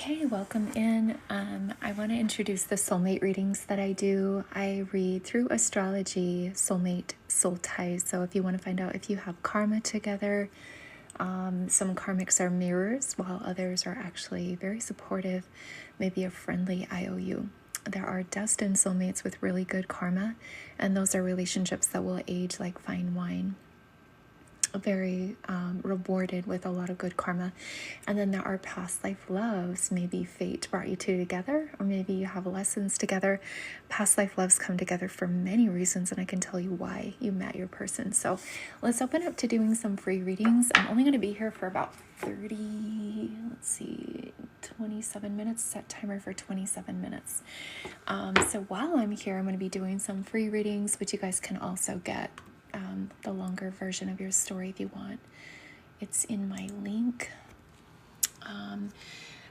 Okay, welcome in. I want to introduce the soulmate readings that I do. I read through astrology, soulmate, soul ties. So if you want to find out if you have karma together, some karmics are mirrors, while others are actually very supportive, maybe a friendly IOU. There are destined soulmates with really good karma, and those are relationships that will age like fine wine, very rewarded with a lot of good karma. And then there are past life loves. Maybe fate brought you two together, or maybe you have lessons together. Past life loves come together for many reasons, and I can tell you why you met your person. So let's open up to doing some free readings. I'm only going to be here for about 27 minutes. Set timer for 27 minutes. So while I'm here, I'm going to be doing some free readings, which you guys can also get the longer version of your story if you want. It's in my link.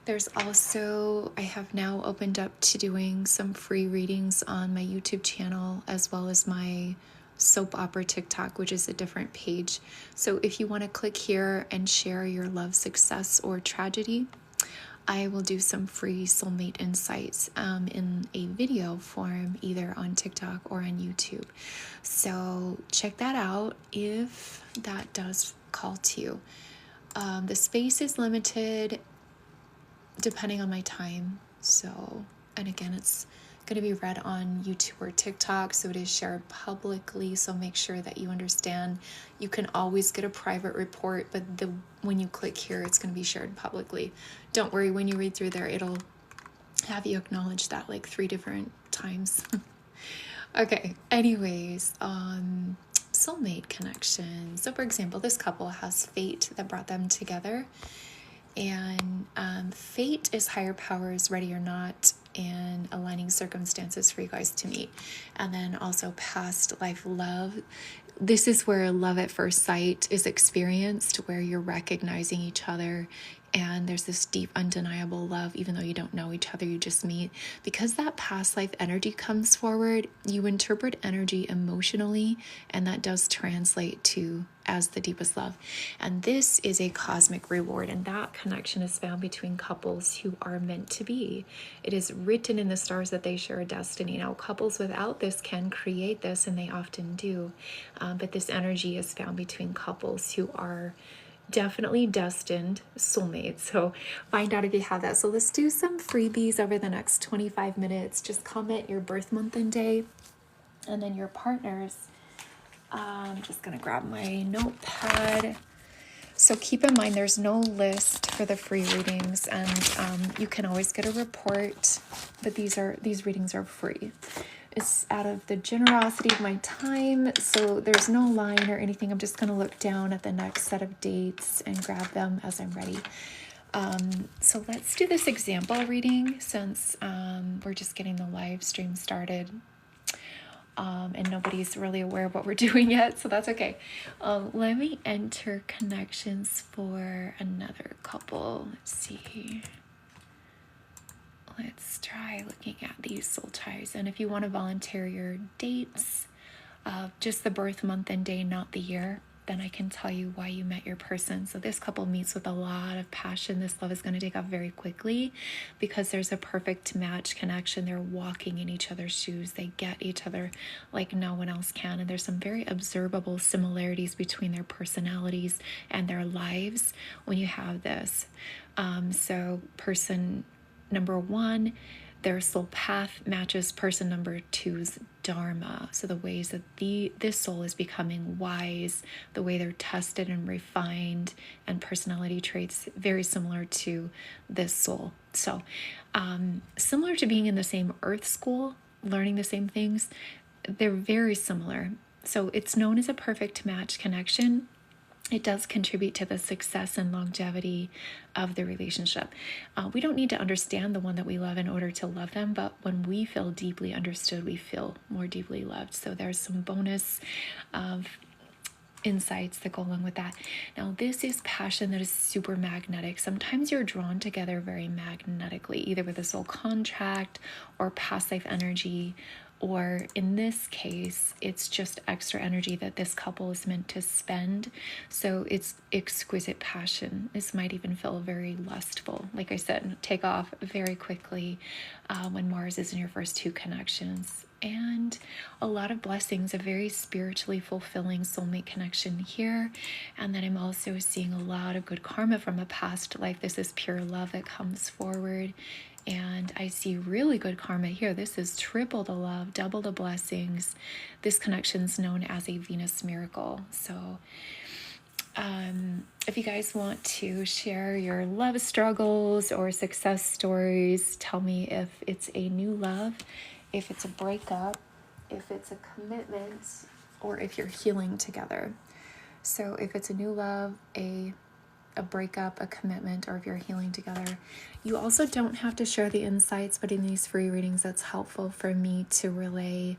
There's also, I have now opened up to doing some free readings on my YouTube channel, as well as my soap opera TikTok, which is a different page. So if you want to click here and share your love, success, or tragedy, I will do some free soulmate insights in a video form, either on TikTok or on YouTube. So check that out if that does call to you. The space is limited depending on my time. So, and again, it's going to be read on YouTube or TikTok, so it is shared publicly. So make sure that you understand you can always get a private report, but when you click here, it's going to be shared publicly. Don't worry, when you read through there, it'll have you acknowledge that like 3 different times. Okay, anyways, soulmate connection. So for example, this couple has fate that brought them together. And fate is higher powers, ready or not, and aligning circumstances for you guys to meet. And then also past life love. This is where love at first sight is experienced, where you're recognizing each other and there's this deep, undeniable love, even though you don't know each other, you just meet. Because that past life energy comes forward, you interpret energy emotionally, and that does translate to as the deepest love. And this is a cosmic reward, and that connection is found between couples who are meant to be. It is written in the stars that they share a destiny. Now, couples without this can create this, and they often do. But this energy is found between couples who are definitely destined soulmates. So find out if you have that. So let's do some freebies over the next 25 minutes. Just comment your birth month and day, and then your partners. I'm just going to grab my notepad. So keep in mind, there's no list for the free readings, and you can always get a report, but these readings are free. It's out of the generosity of my time, so there's no line or anything. I'm just going to look down at the next set of dates and grab them as I'm ready. So let's do this example reading, since we're just getting the live stream started. And nobody's really aware of what we're doing yet, so that's okay. Let me enter connections for another couple. Let's see. Let's try looking at these soul ties. And if you want to volunteer your dates, just the birth month and day, not the year, then I can tell you why you met your person. So this couple meets with a lot of passion. This love is going to take off very quickly because there's a perfect match connection. They're walking in each other's shoes. They get each other like no one else can. And there's some very observable similarities between their personalities and their lives when you have this. So person number 1, their soul path matches person number 2's dharma. So the ways that this soul is becoming wise, the way they're tested and refined, and personality traits very similar to this soul. So similar to being in the same earth school, learning the same things, they're very similar. So it's known as a perfect match connection. It does contribute to the success and longevity of the relationship. We don't need to understand the one that we love in order to love them, but when we feel deeply understood, we feel more deeply loved. So there's some bonus insights that go along with that. Now, this is passion that is super magnetic. Sometimes you're drawn together very magnetically, either with a soul contract or past life energy. or in this case, it's just extra energy that this couple is meant to spend. So it's exquisite passion. This might even feel very lustful. Like I said, take off very quickly when Mars is in your first two connections. And a lot of blessings, a very spiritually fulfilling soulmate connection here. And then I'm also seeing a lot of good karma from a past life. This is pure love that comes forward. And I see really good karma here. This is triple the love, double the blessings. This connection is known as a Venus miracle. So if you guys want to share your love struggles or success stories, tell me if it's a new love, if it's a breakup, if it's a commitment, or if you're healing together. So if it's a new love, a breakup, a commitment, or if you're healing together. You also don't have to share the insights, but in these free readings, that's helpful for me to relay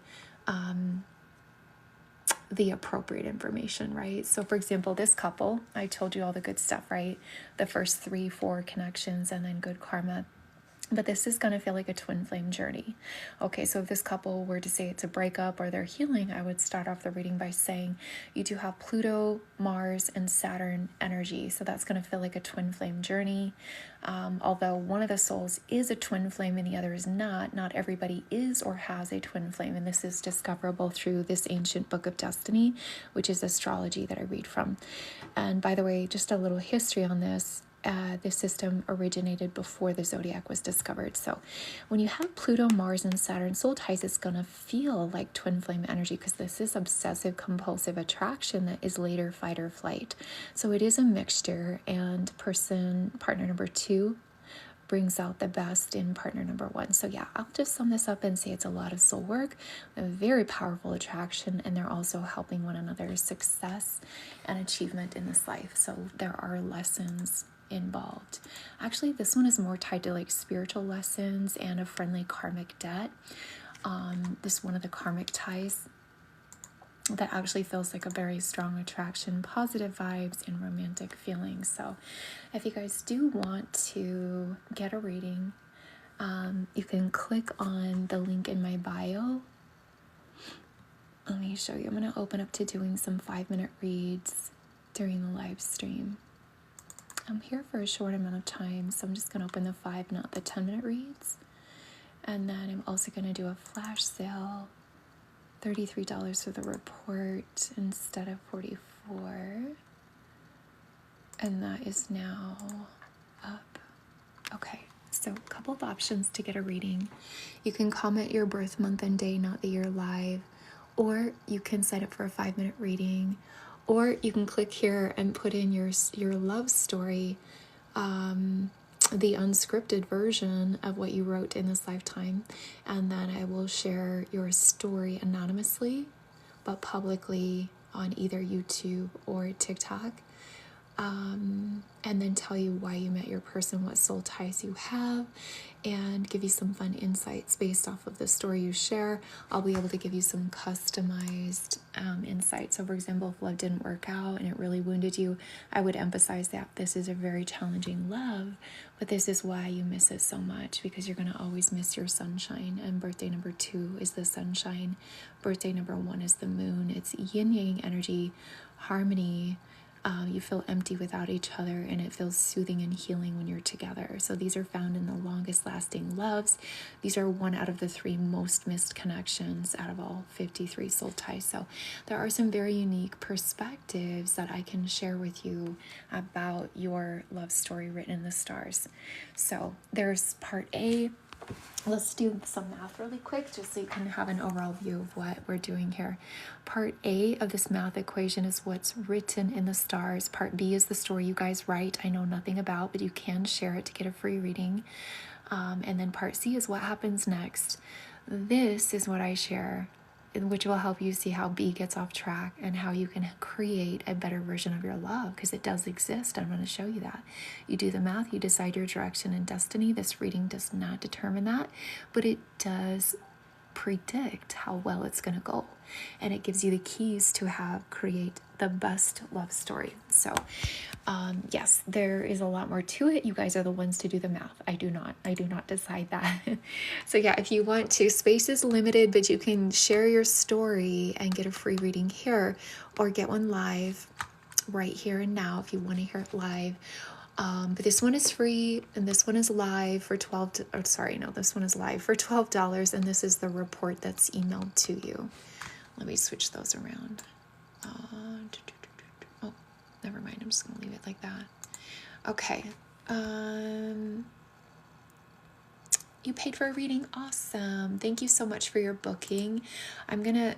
the appropriate information, right? So for example, this couple, I told you all the good stuff, right? The first 3-4 connections and then good karma. But this is going to feel like a twin flame journey. Okay, so if this couple were to say it's a breakup or they're healing, I would start off the reading by saying you do have Pluto, Mars, and Saturn energy. So that's going to feel like a twin flame journey. Although one of the souls is a twin flame and the other is not everybody is or has a twin flame. And this is discoverable through this ancient book of destiny, which is astrology that I read from. And by the way, just a little history on this. This system originated before the zodiac was discovered. So when you have Pluto, Mars, and Saturn soul ties, it's going to feel like twin flame energy because this is obsessive compulsive attraction that is later fight or flight. So it is a mixture, and partner number 2 brings out the best in partner number 1. So yeah, I'll just sum this up and say it's a lot of soul work, a very powerful attraction, and they're also helping one another's success and achievement in this life. So there are lessons involved. Actually, this one is more tied to like spiritual lessons and a friendly karmic debt. This one of the karmic ties that actually feels like a very strong attraction, positive vibes, and romantic feelings. So if you guys do want to get a reading, you can click on the link in my bio. Let me show you. I'm going to open up to doing some 5-minute reads during the live stream. I'm here for a short amount of time, so I'm just going to open the 5, not the 10-minute reads. And then I'm also going to do a flash sale, $33 for the report instead of $44. And that is now up. Okay, so a couple of options to get a reading. You can comment your birth month and day, not the year live, or you can sign up for a 5-minute reading. Or you can click here and put in your love story, the unscripted version of what you wrote in this lifetime. And then I will share your story anonymously, but publicly on either YouTube or TikTok. And then tell you why you met your person, what soul ties you have, and give you some fun insights based off of the story you share. I'll be able to give you some customized insights. So for example, if love didn't work out and it really wounded you, I would emphasize that this is a very challenging love, but this is why you miss it so much, because you're going to always miss your sunshine. And birthday number 2 is the sunshine. Birthday number 1 is the moon. It's yin-yang energy, harmony. You feel empty without each other, and it feels soothing and healing when you're together. So these are found in the longest lasting loves. These are 1 out of the 3 most missed connections out of all 53 soul ties. So there are some very unique perspectives that I can share with you about your love story written in the stars. So there's part A. Let's do some math really quick just so you can have an overall view of what we're doing here. Part A of this math equation is what's written in the stars. Part B is the story you guys write. I know nothing about, but you can share it to get a free reading. And then part C is what happens next. This is what I share, which will help you see how B gets off track and how you can create a better version of your love, because it does exist. I'm going to show you that. You do the math, you decide your direction and destiny. This reading does not determine that, but it does predict how well it's going to go. And it gives you the keys to create the best love story. So yes, there is a lot more to it. You guys are the ones to do the math. I do not decide that. So yeah, if you want to, space is limited, but you can share your story and get a free reading here, or get one live right here and now if you want to hear it live. But this one is free, and this one is live for this one is live for $12, and this is the report that's emailed to you. Let me switch those around. Oh, never mind. I'm just going to leave it like that. Okay. You paid for a reading. Awesome. Thank you so much for your booking. I'm going to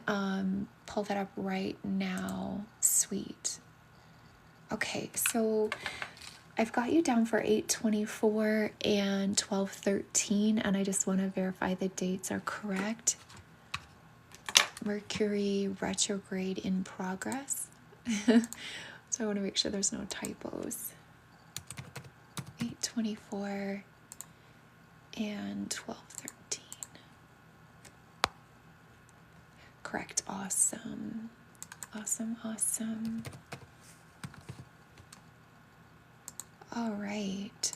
pull that up right now. Sweet. Okay, so I've got you down for 8/24 and 12/13, and I just want to verify the dates are correct. Mercury retrograde in progress. So I want to make sure there's no typos. 8/24 and 12/13. Correct. Awesome. Awesome. All right.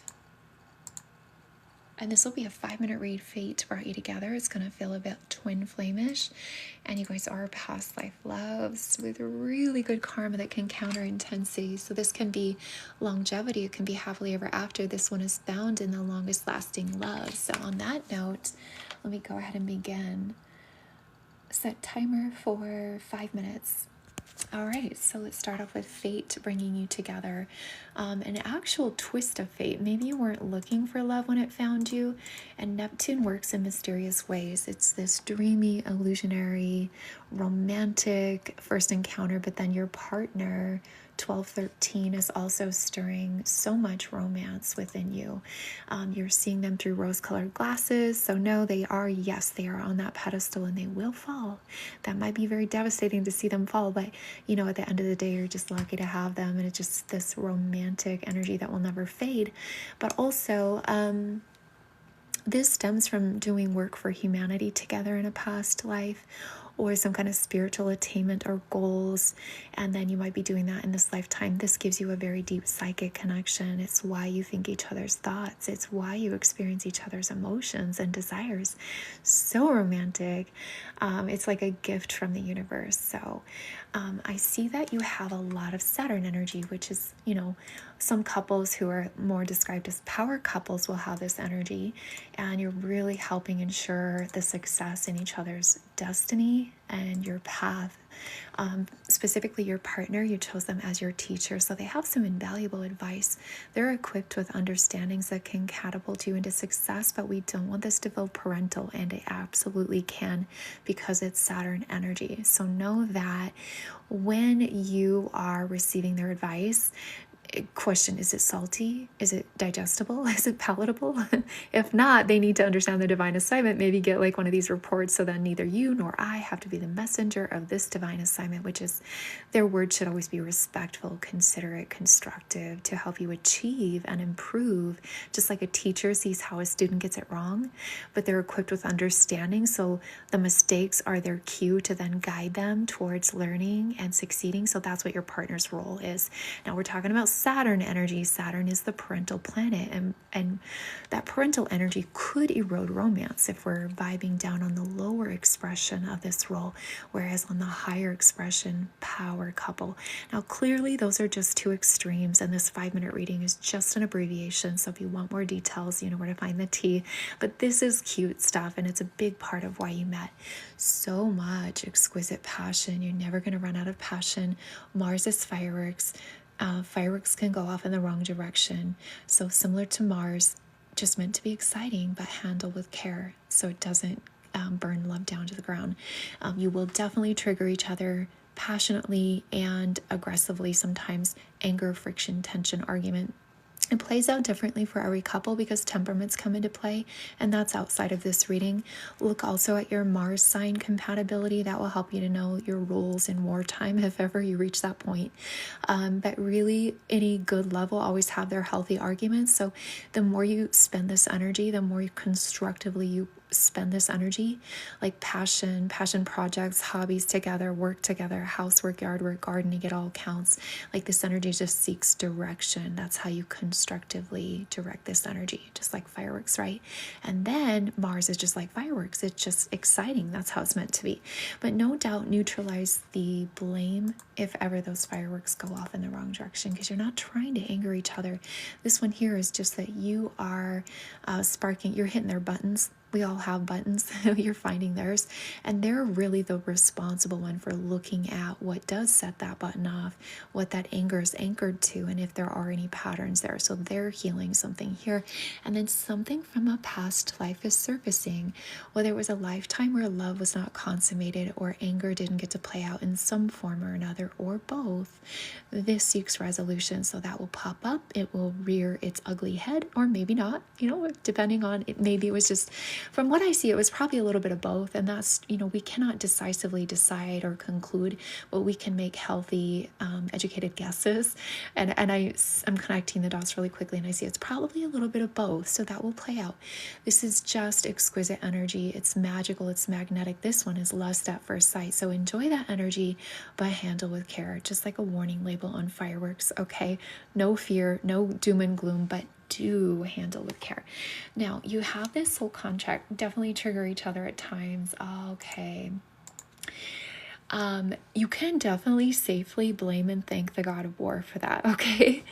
And this will be a 5-minute read. Fate brought you together. It's going to feel a bit twin flamish. And you guys are past life loves with really good karma that can counter intensity. So this can be longevity. It can be happily ever after. This one is found in the longest lasting love. So on that note, let me go ahead and begin. Set timer for 5 minutes. All right, so let's start off with fate bringing you together. An actual twist of fate. Maybe you weren't looking for love when it found you, and Neptune works in mysterious ways. It's this dreamy, illusionary, romantic first encounter, but then your partner, 12/13, is also stirring so much romance within you. You're seeing them through rose-colored glasses. So no, they are on that pedestal, and they will fall. That might be very devastating to see them fall, but at the end of the day, you're just lucky to have them, and it's just this romantic energy that will never fade. But also, this stems from doing work for humanity together in a past life, or some kind of spiritual attainment or goals, and then you might be doing that in this lifetime. This gives you a very deep psychic connection. It's why you think each other's thoughts. It's why you experience each other's emotions and desires. So romantic. It's like a gift from the universe. So I see that you have a lot of Saturn energy, which is, some couples who are more described as power couples will have this energy, and you're really helping ensure the success in each other's destiny and your path. Specifically your partner, you chose them as your teacher, so they have some invaluable advice. They're equipped with understandings that can catapult you into success, but we don't want this to feel parental, and it absolutely can, because it's Saturn energy. So know that when you are receiving their advice, question, is it salty? Is it digestible? Is it palatable? If not, they need to understand the divine assignment. Maybe get like one of these reports, so then neither you nor I have to be the messenger of this divine assignment, which is their words should always be respectful, considerate, constructive, to help you achieve and improve. Just like a teacher sees how a student gets it wrong, but they're equipped with understanding, so the mistakes are their cue to then guide them towards learning and succeeding. So that's what your partner's role is. Now we're talking about Saturn energy. Saturn is the parental planet, and that parental energy could erode romance if we're vibing down on the lower expression of this role, whereas on the higher expression, power couple. Now clearly those are just two extremes, and this 5-minute reading is just an abbreviation, so if you want more details, you know where to find the tea. But this is cute stuff, and it's a big part of why you met. So much exquisite passion. You're never going to run out of passion. Mars is fireworks. Fireworks can go off in the wrong direction. So similar to Mars, just meant to be exciting, but handled with care so it doesn't burn love down to the ground. You will definitely trigger each other passionately and aggressively, sometimes anger, friction, tension, argument. It plays out differently for every couple because temperaments come into play, and that's outside of this reading. Look also at your Mars sign compatibility. That will help you to know your roles in wartime if ever you reach that point. But really, any good love will always have their healthy arguments. So the more you spend this energy, the more constructively you spend this energy, like passion projects, hobbies together, work together, housework, yard work, gardening, it all counts. Like this energy just seeks direction. That's how you constructively direct this energy, just like fireworks, right? And then Mars is just like fireworks. It's just exciting. That's how it's meant to be. But no doubt neutralize the blame if ever those fireworks go off in the wrong direction, because you're not trying to anger each other. This one here is just that you are sparking, you're hitting their buttons. We all have buttons. You're finding theirs, and they're really the responsible one for looking at what does set that button off, what that anger is anchored to, and if there are any patterns there. So they're healing something here, and then something from a past life is surfacing, whether it was a lifetime where love was not consummated or anger didn't get to play out in some form or another, or both. This seeks resolution, so that will pop up. It will rear its ugly head, or maybe not, depending on it. Maybe it was just, from what I see, it was probably a little bit of both. And that's, we cannot decisively decide or conclude, but we can make healthy, educated guesses. And I'm connecting the dots really quickly, and I see it's probably a little bit of both. So that will play out. This is just exquisite energy. It's magical. It's magnetic. This one is lust at first sight. So enjoy that energy, but handle with care, just like a warning label on fireworks. Okay. No fear, no doom and gloom, but do handle with care. Now, you have this soul contract, definitely trigger each other at times. Okay. You can definitely safely blame and thank the god of war for that, okay?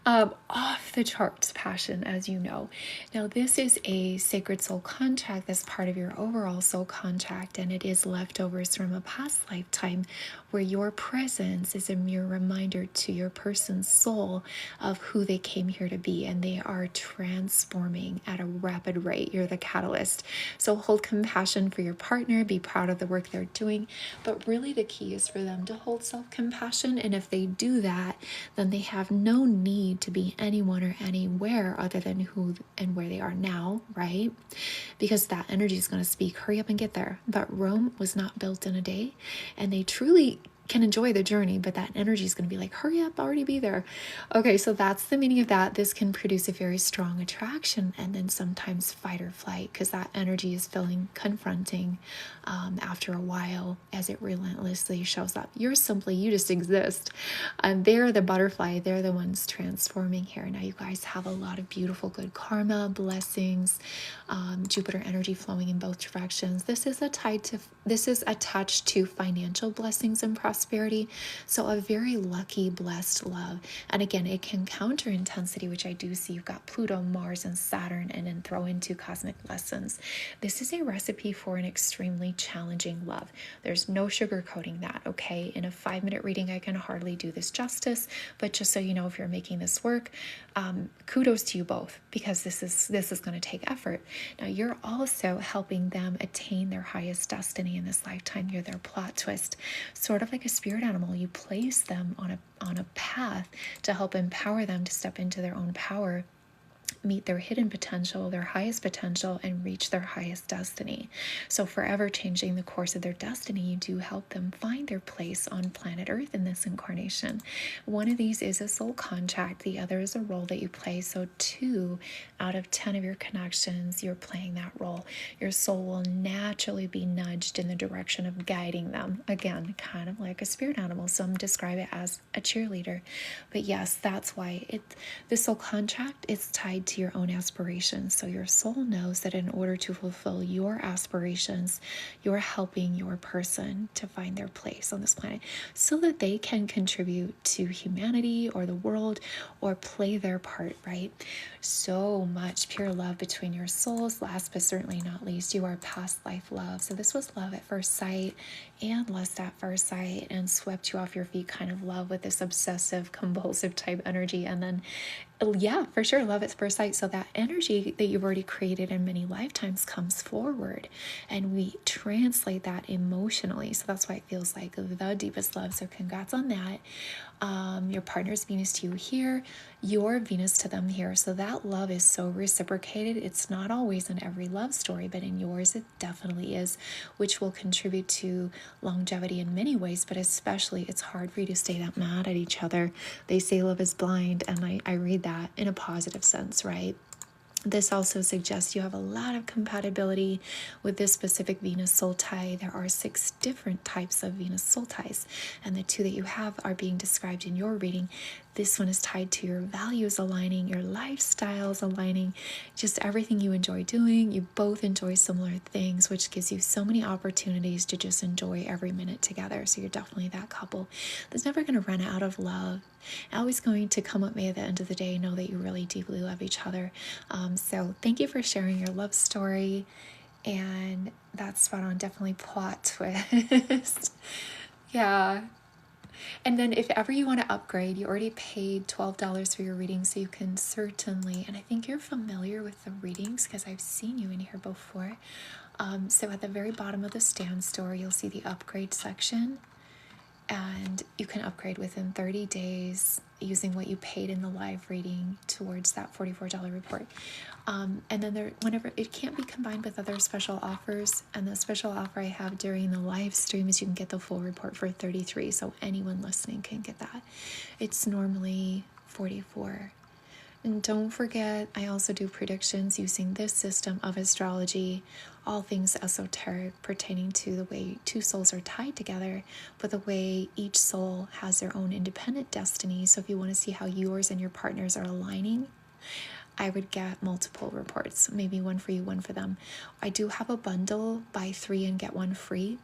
Off the charts passion, as you know. Now, this is a sacred soul contract that's part of your overall soul contract, and it is leftovers from a past lifetime where your presence is a mere reminder to your person's soul of who they came here to be, and they are transforming at a rapid rate. You're the catalyst. So hold compassion for your partner, be proud of the work they're doing, but really the key is for them to hold self-compassion, and if they do that, then they have no need to be anyone or anywhere other than who and where they are now, right? Because that energy is going to speak, hurry up and get there. But Rome was not built in a day, and they truly can enjoy the journey, but that energy is going to be like, hurry up, already be there. Okay, so that's the meaning of that. This can produce a very strong attraction, and then sometimes fight or flight, because that energy is feeling confronting after a while as it relentlessly shows up. You just exist. And they're the butterfly. They're the ones transforming here. Now you guys have a lot of beautiful, good karma, blessings, Jupiter energy flowing in both directions. This is attached to financial blessings and prosperity. So a very lucky, blessed love. And again, it can counter intensity, which I do see. You've got Pluto, Mars, and Saturn, and then throw into cosmic lessons. This is a recipe for an extremely challenging love. There's no sugarcoating that, okay? In a 5-minute reading, I can hardly do this justice, but just so you know, if you're making this work, kudos to you both, because this is going to take effort. Now, you're also helping them attain their highest destiny in this lifetime. You're their plot twist, sort of like a spirit animal. You place them on a path to help empower them to step into their own power, meet their hidden potential, their highest potential, and reach their highest destiny. So forever changing the course of their destiny, you do help them find their place on planet Earth in this incarnation. One of these is a soul contract. The other is a role that you play. So 2 out of 10 of your connections, you're playing that role. Your soul will naturally be nudged in the direction of guiding them. Again, kind of like a spirit animal. Some describe it as a cheerleader. But yes, that's why the soul contract is tied to your own aspirations. So your soul knows that in order to fulfill your aspirations, you're helping your person to find their place on this planet so that they can contribute to humanity or the world or play their part, right? So much pure love between your souls. Last but certainly not least, you are past life love. So this was love at first sight and lust at first sight, and swept you off your feet kind of love with this obsessive compulsive type energy. And then yeah, for sure, love at first sight. So that energy that you've already created in many lifetimes comes forward, and we translate that emotionally. So that's why it feels like the deepest love. So congrats on that. Your partner's Venus to you here, your Venus to them here. So that love is so reciprocated. It's not always in every love story, but in yours it definitely is, which will contribute to longevity in many ways, but especially it's hard for you to stay that mad at each other. They say love is blind, and I read that in a positive sense, right? This also suggests you have a lot of compatibility with this specific Venus soul tie. There are 6 different types of Venus soul ties, and the 2 that you have are being described in your reading. This one is tied to your values aligning, your lifestyles aligning, just everything you enjoy doing. You both enjoy similar things, which gives you so many opportunities to just enjoy every minute together. So you're definitely that couple that's never going to run out of love. Always going to come up may at the end of the day know that you really deeply love each other. So thank you for sharing your love story. And that's spot on, definitely plot twist. Yeah. And then if ever you want to upgrade, you already paid $12 for your reading, so you can certainly, and I think you're familiar with the readings because I've seen you in here before. So at the very bottom of the stand store, you'll see the upgrade section, and you can upgrade within 30 days using what you paid in the live reading towards that $44 report. And then whenever it can't be combined with other special offers, and the special offer I have during the live stream is you can get the full report for $33, so anyone listening can get that. It's normally $44. And don't forget, I also do predictions using this system of astrology, all things esoteric pertaining to the way 2 souls are tied together, but the way each soul has their own independent destiny. So if you want to see how yours and your partners are aligning, I would get multiple reports, maybe one for you, one for them. I do have a bundle, buy 3 and get 1 free.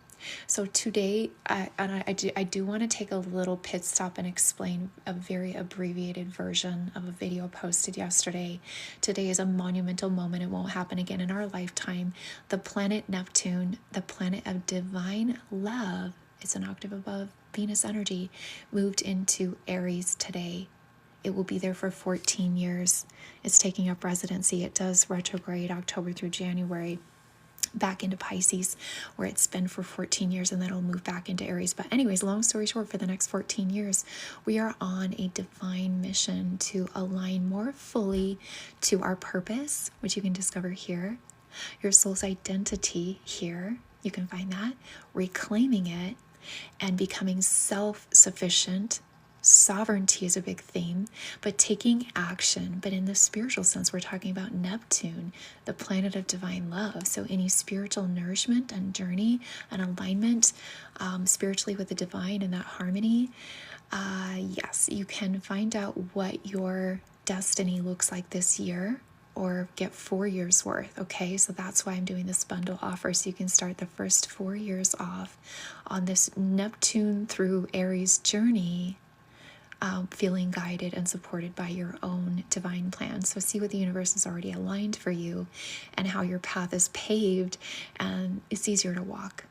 So today, I do want to take a little pit stop and explain a very abbreviated version of a video posted yesterday. Today is a monumental moment. It won't happen again in our lifetime. The planet Neptune, the planet of divine love, it's an octave above Venus energy, moved into Aries today. It will be there for 14 years. It's taking up residency. It does retrograde October through January back into Pisces, where it's been for 14 years, and then it'll move back into Aries. But anyways, long story short, for the next 14 years, we are on a divine mission to align more fully to our purpose, which you can discover here, your soul's identity here, you can find that, reclaiming it, and becoming self-sufficient. Sovereignty is a big theme, but taking action. But in the spiritual sense, we're talking about Neptune, the planet of divine love. So any spiritual nourishment and journey and alignment spiritually with the divine and that harmony, yes, you can find out what your destiny looks like this year, or get 4 years worth. Okay, so that's why I'm doing this bundle offer, so you can start the first 4 years off on this Neptune through Aries journey, feeling guided and supported by your own divine plan. So see what the universe has already aligned for you and how your path is paved, and it's easier to walk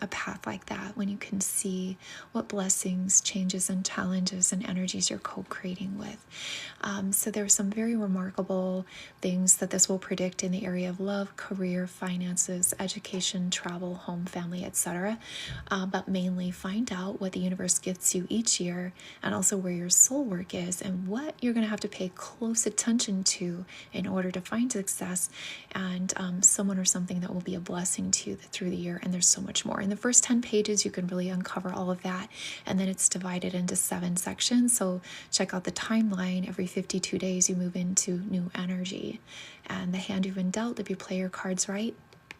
a path like that when you can see what blessings, changes, and challenges and energies you're co-creating with. So there are some very remarkable things that this will predict in the area of love, career, finances, education, travel, home, family, etc. But mainly find out what the universe gifts you each year, and also where your soul work is and what you're going to have to pay close attention to in order to find success, and someone or something that will be a blessing to you through the year. And there's so much more. In the first 10 pages, you can really uncover all of that, and then it's divided into 7 sections. So check out the timeline. Every 52 days, you move into new energy. And the hand you've been dealt, if you play your cards right,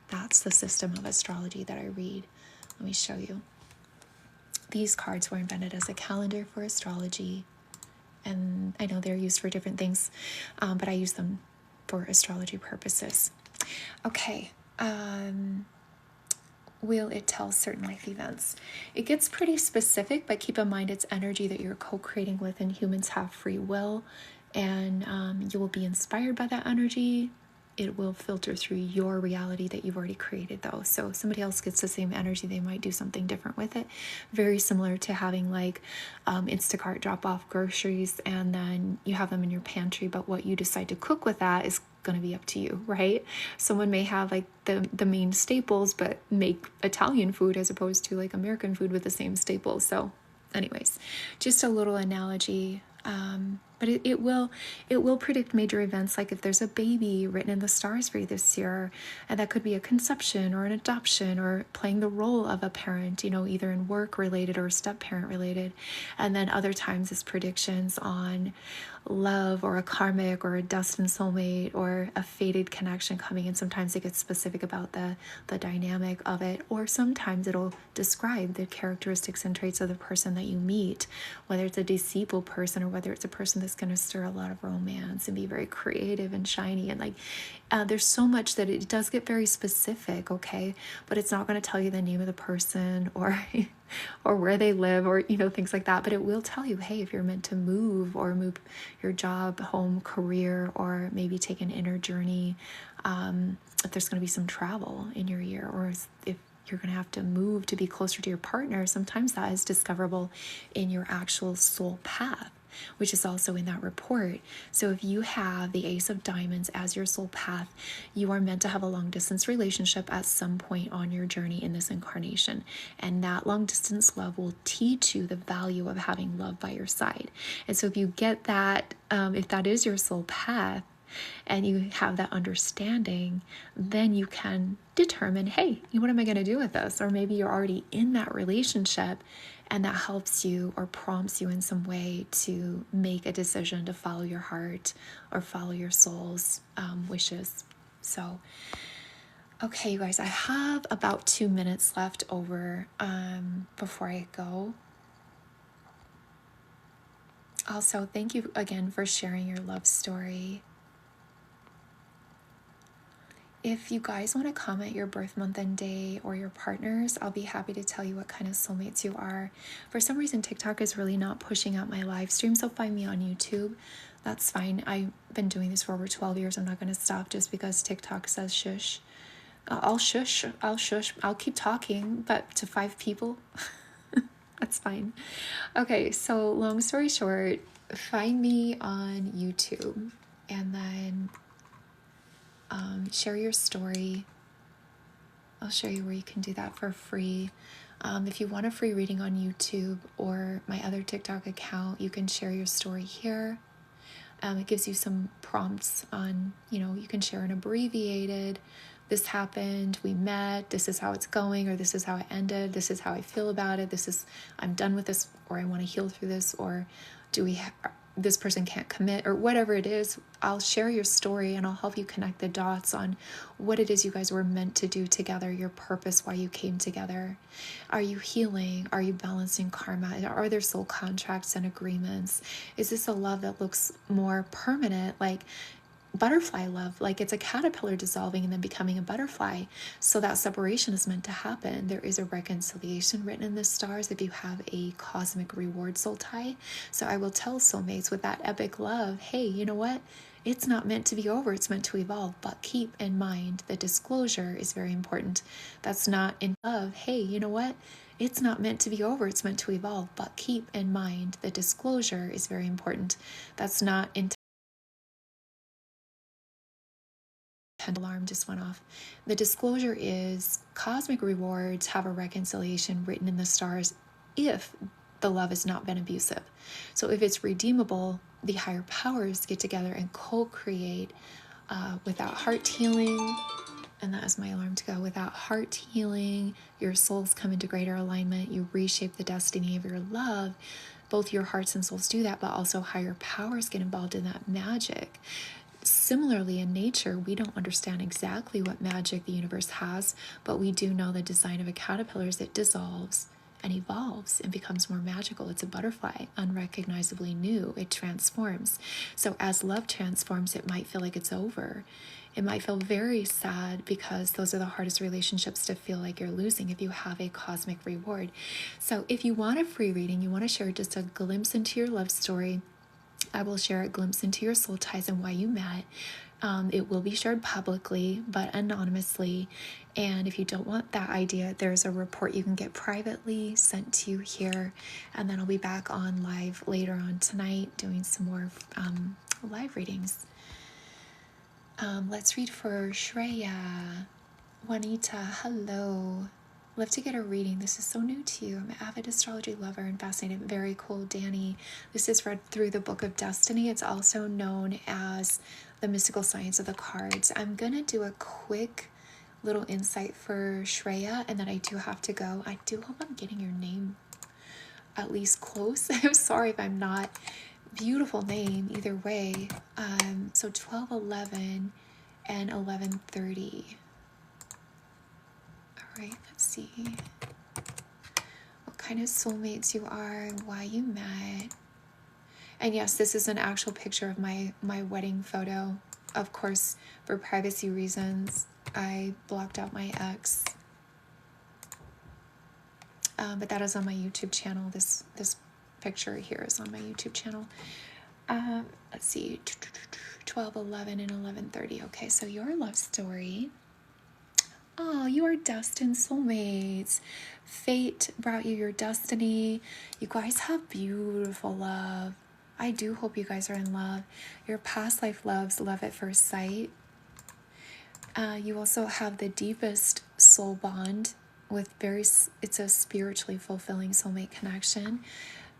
that's the system of astrology that I read. Let me show you. These cards were invented as a calendar for astrology, and I know they're used for different things, but I use them for astrology purposes. Okay. Will it tell certain life events? It gets pretty specific, but keep in mind it's energy that you're co-creating with, and humans have free will, and you will be inspired by that energy. It will filter through your reality that you've already created, though. So if somebody else gets the same energy, they might do something different with it. Very similar to having like Instacart drop off groceries, and then you have them in your pantry, but what you decide to cook with that is going to be up to you, right? Someone may have like the main staples, but make Italian food as opposed to like American food with the same staples. So anyways, just a little analogy. But it will predict major events, like if there's a baby written in the stars for you this year, and that could be a conception or an adoption or playing the role of a parent, either in work related or step parent related. And then other times it's predictions on love or a karmic or a destined soulmate or a fated connection coming in. Sometimes it gets specific about the dynamic of it, or sometimes it'll describe the characteristics and traits of the person that you meet, whether it's a deceitful person or whether it's a person that's going to stir a lot of romance and be very creative and shiny. And there's so much that it does get very specific, okay? But it's not going to tell you the name of the person or or where they live or things like that. But it will tell you, hey, if you're meant to move your job, home, career, or maybe take an inner journey, if there's going to be some travel in your year, or if you're going to have to move to be closer to your partner. Sometimes that is discoverable in your actual soul path, which is also in that report. So if you have the Ace of Diamonds as your soul path, you are meant to have a long distance relationship at some point on your journey in this incarnation. And that long distance love will teach you the value of having love by your side. And so if you get that, if that is your soul path, and you have that understanding, then you can determine, hey, what am I going to do with this? Or maybe you're already in that relationship and that helps you or prompts you in some way to make a decision to follow your heart or follow your soul's wishes. So, okay, you guys, I have about 2 minutes left over before I go. Also, thank you again for sharing your love story. If you guys want to comment your birth month and day or your partners, I'll be happy to tell you what kind of soulmates you are. For some reason, TikTok is really not pushing out my live stream, so find me on YouTube. That's fine. I've been doing this for over 12 years. I'm not going to stop just because TikTok says shush. I'll shush. I'll keep talking, but to 5 people, that's fine. Okay, so long story short, find me on YouTube and then share your story. I'll show you where you can do that for free. If you want a free reading on YouTube or my other TikTok account, you can share your story here. It gives you some prompts on, you can share an abbreviated, this happened, we met, this is how it's going, or this is how it ended, this is how I feel about it, I'm done with this, or I want to heal through this, or this person can't commit, or whatever it is. I'll share your story and I'll help you connect the dots on what it is you guys were meant to do together, your purpose, why you came together. Are you healing? Are you balancing karma? Are there soul contracts and agreements? Is this a love that looks more permanent, like butterfly love, like it's a caterpillar dissolving and then becoming a butterfly? So that separation is meant to happen. There is a reconciliation written in the stars if you have a cosmic reward soul tie. So I will tell soulmates with that epic love, hey, you know what? It's not meant to be over, it's meant to evolve, but keep in mind that disclosure is very important. That's not in love. Hey, you know what? It's not meant to be over, it's meant to evolve, but keep in mind that disclosure is very important. That's not in alarm just went off. The disclosure is cosmic rewards have a reconciliation written in the stars if the love has not been abusive. So if it's redeemable, the higher powers get together and co-create without heart healing. And that is my alarm to go. Without heart healing, your souls come into greater alignment. You reshape the destiny of your love. Both your hearts and souls do that, but also higher powers get involved in that magic. Similarly, in nature, we don't understand exactly what magic the universe has, but we do know the design of a caterpillar is it dissolves and evolves and becomes more magical. It's a butterfly, unrecognizably new. It transforms. So as love transforms, it might feel like it's over. It might feel very sad because those are the hardest relationships to feel like you're losing if you have a cosmic reward. So if you want a free reading, you want to share just a glimpse into your love story, I will share a glimpse into your soul ties and why you met. It will be shared publicly, but anonymously. And if you don't want that idea, there's a report you can get privately sent to you here. And then I'll be back on live later on tonight doing some more live readings. Let's read for Shreya. Juanita, hello. love to get a reading. This is so new to you. I'm an avid astrology lover and fascinated. Very cool, Danny. This is read through the Book of Destiny. It's also known as the mystical science of the cards. I'm going to do a quick little insight for Shreya, and then I do have to go. I do hope I'm getting your name at least close. I'm sorry if I'm not. Beautiful name either way. So 12:11 and 11:30. All right, let's see what kind of soulmates you are and why you met. And yes, this is an actual picture of my wedding photo. Of course, for privacy reasons, I blocked out my ex. But that is on my YouTube channel. This picture here is on my YouTube channel. Let's see, 12:11 and 11:30. Okay, so your love story. Oh, you are destined soulmates. Fate brought you your destiny. You guys have beautiful love. I do hope you guys are in love. Your past life loves love at first sight. You also have the deepest soul bond with it's a spiritually fulfilling soulmate connection.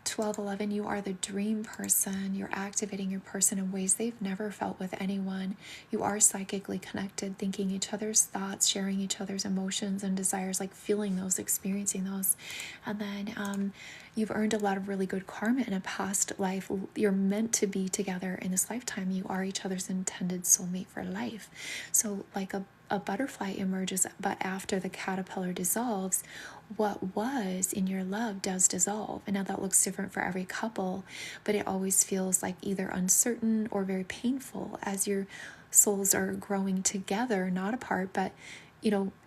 12:11, you are the dream person. You're activating your person in ways they've never felt with anyone. You are psychically connected, thinking each other's thoughts, sharing each other's emotions and desires, like feeling those, experiencing those. And then you've earned a lot of really good karma in a past life. You're meant to be together in this lifetime. You are each other's intended soulmate for life. So like a butterfly emerges, but after the caterpillar dissolves, what was in your love does dissolve. And now that looks different for every couple, but it always feels like either uncertain or very painful as your souls are growing together, not apart, but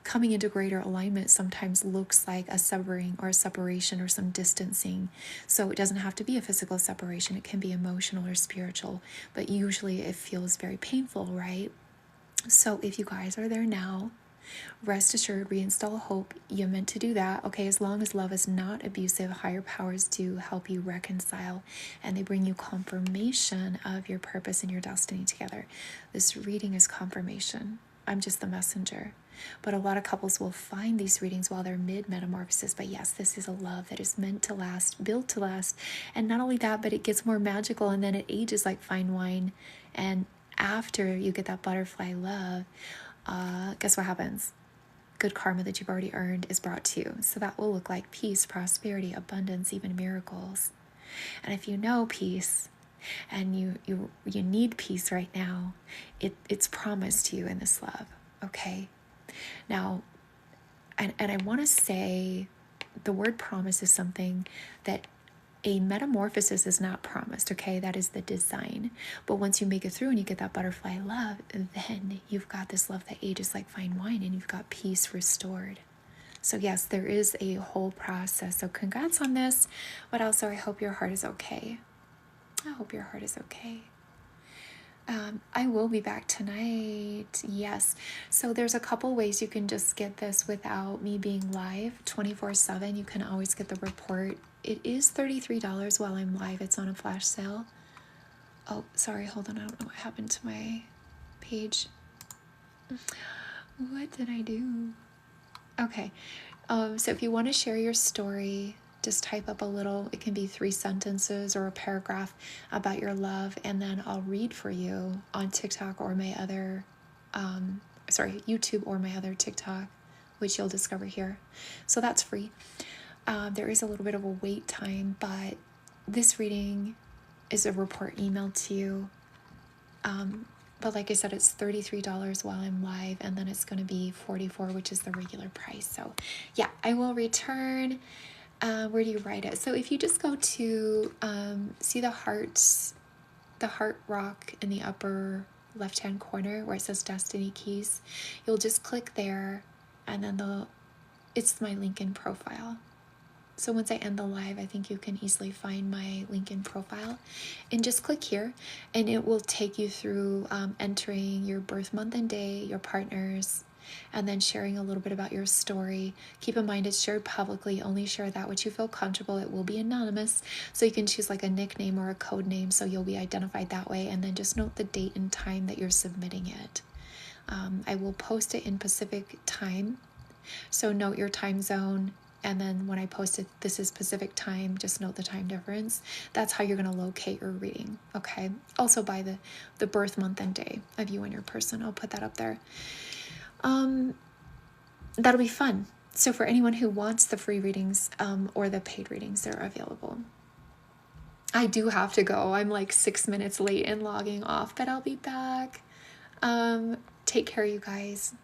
coming into greater alignment sometimes looks like a severing or a separation or some distancing. So it doesn't have to be a physical separation. It can be emotional or spiritual, but usually it feels very painful, right? So if you guys are there now, rest assured, reinstall hope. You're meant to do that. Okay, as long as love is not abusive, higher powers do help you reconcile, and they bring you confirmation of your purpose and your destiny together. This reading is confirmation. I'm just the messenger. But a lot of couples will find these readings while they're mid-metamorphosis. But yes, this is a love that is meant to last, built to last. And not only that, but it gets more magical, and then it ages like fine wine. And after you get that butterfly love, guess what happens? Good karma that you've already earned is brought to you. So that will look like peace, prosperity, abundance, even miracles. And if you know peace and you need peace right now, it's promised to you in this love. Okay? Now, and I want to say the word promise is something that a metamorphosis is not promised, okay? That is the design. But once you make it through and you get that butterfly love, then you've got this love that ages like fine wine, and you've got peace restored. So yes, there is a whole process. So congrats on this. But also, I hope your heart is okay. I hope your heart is okay. I will be back tonight. Yes. So there's a couple ways you can just get this without me being live 24/7. You can always get the report. It is $33 while I'm live. It's on a flash sale. Oh, sorry. Hold on. I don't know what happened to my page. What did I do? Okay. So if you want to share your story, just type up a little, it can be 3 sentences or a paragraph about your love, and then I'll read for you on TikTok or my other, YouTube or my other TikTok, which you'll discover here. So that's free. There is a little bit of a wait time, but this reading is a report emailed to you. But like I said, it's $33 while I'm live, and then it's going to be $44, which is the regular price. So yeah, I will return. Where do you write it? So if you just go to see the heart rock in the upper left-hand corner where it says Destiny Keys, you'll just click there, and then it's my LinkedIn profile. So once I end the live, I think you can easily find my LinkedIn profile, and just click here, and it will take you through entering your birth month and day, your partners, and then sharing a little bit about your story. Keep in mind, it's shared publicly. Only share that which you feel comfortable. It will be anonymous, so you can choose like a nickname or a code name, so you'll be identified that way. And then just note the date and time that you're submitting it. I will post it in Pacific time, So note your time zone. And then when I post it, this is Pacific time, just note the time difference. That's how you're going to locate your reading. Okay. Also by the birth month and day of you and your person. I'll put that up there. That'll be fun. So for anyone who wants the free readings or the paid readings, they're available. I do have to go. I'm like 6 minutes late in logging off, but I'll be back. Take care, you guys.